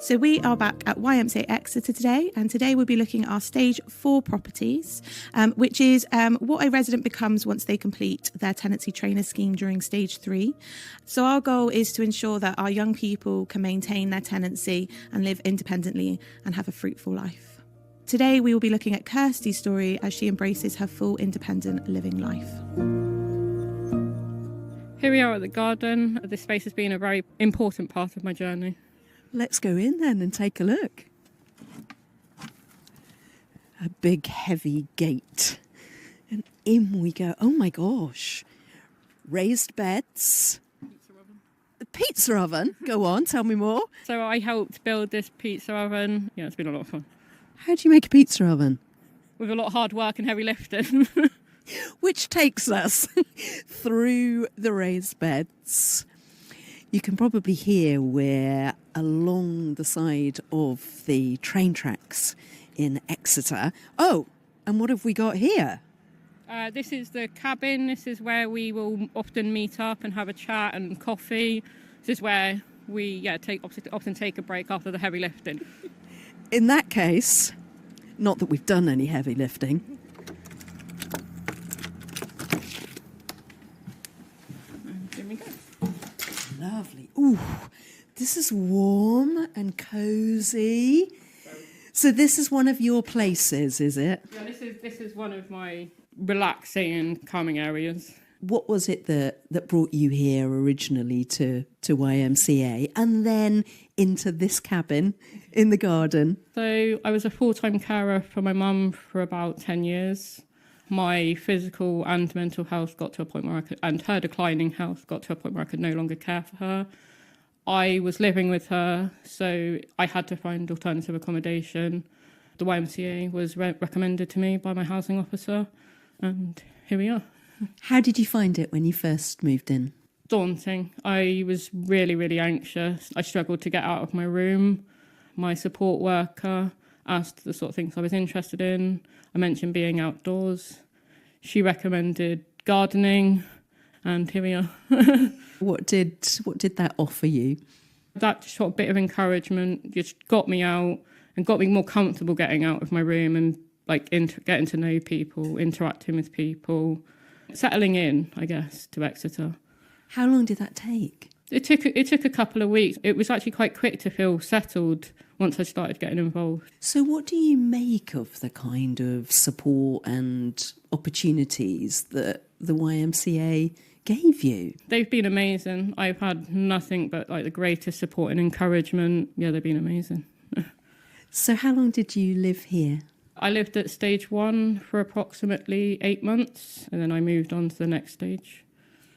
So we are back at YMCA Exeter today, and today we'll be looking at our Stage 4 properties, which is what a resident becomes once they complete their tenancy trainer scheme during Stage 3. So our goal is to ensure that our young people can maintain their tenancy and live independently and have a fruitful life. Today we will be looking at Kirsty's story as she embraces her full independent living life. Here we are at the garden. This space has been a very important part of my journey. Let's go in then and take a look. A big heavy gate. And in we go. Oh my gosh. Raised beds. A pizza oven. Go on, tell me more. So I helped build this pizza oven. Yeah, it's been a lot of fun. How do you make a pizza oven? With a lot of hard work and heavy lifting. Which takes us through the raised beds. You can probably hear we're along the side of the train tracks in Exeter. Oh, and what have we got here? This is the cabin. This is where we will often meet up and have a chat and coffee. This is where we often take a break after the heavy lifting. In that case, not that we've done any heavy lifting. Here we go. Lovely. Ooh, this is warm and cosy. So this is one of your places, is it? Yeah, this is one of my relaxing and calming areas. What was it that brought you here originally to YMCA and then into this cabin in the garden? So I was a full-time carer for my mum for about 10 years. My physical and mental health got to a point where and her declining health got to a point where I could no longer care for her. I was living with her, so I had to find alternative accommodation. The YMCA was recommended to me by my housing officer, and here we are. How did you find it when you first moved in? Daunting. I was really, really anxious. I struggled to get out of my room. My support worker asked the sort of things I was interested in. I mentioned being outdoors. She recommended gardening, and here we are. What did that offer you? That sort of bit of encouragement just got me out and got me more comfortable getting out of my room and getting to know people, interacting with people, settling in, I guess, to Exeter. How long did that take? It took a couple of weeks. It was actually quite quick to feel settled once I started getting involved. So what do you make of the kind of support and opportunities that the YMCA gave you? They've been amazing. I've had nothing but the greatest support and encouragement. Yeah, they've been amazing. So how long did you live here? I lived at Stage 1 for approximately 8 months, and then I moved on to the next stage.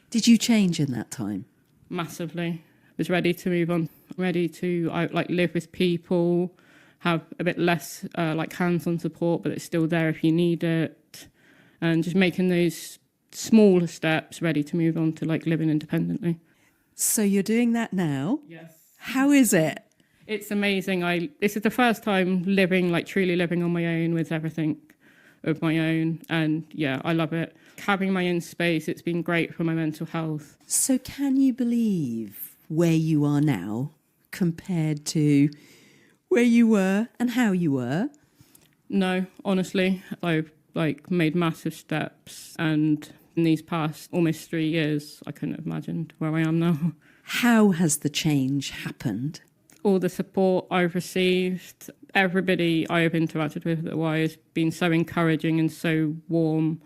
Did you change in that time? Massively. I was ready to move on, ready to live with people, have a bit less hands-on support, but it's still there if you need it, and just making those smaller steps ready to move on to living independently. So you're doing that now? Yes. How is it? It's amazing. This is the first time truly living on my own with everything of my own. And yeah, I love it. Having my own space, it's been great for my mental health. So can you believe where you are now compared to where you were and how you were? No, honestly, I've made massive steps, and in these past almost 3 years, I couldn't have imagined where I am now. How has the change happened? All the support I've received, everybody I've interacted with at Y has been so encouraging and so warm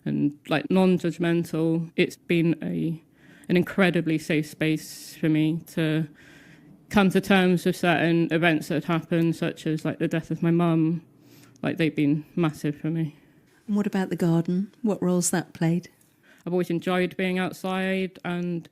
and non-judgmental. It's been an incredibly safe space for me to come to terms with certain events that had happened, such as the death of my mum. They've been massive for me. And what about the garden? What roles that played? I've always enjoyed being outside and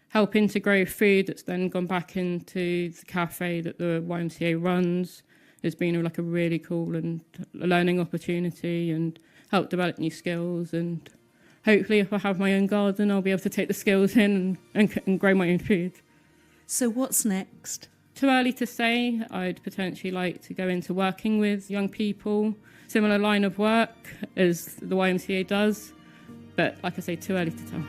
helping to grow food that's then gone back into the cafe that the YMCA runs. Has been a really cool and learning opportunity and helped develop new skills. And hopefully if I have my own garden, I'll be able to take the skills in and grow my own food. So what's next? Too early to say. I'd potentially like to go into working with young people, similar line of work as the YMCA does. But like I say, too early to tell.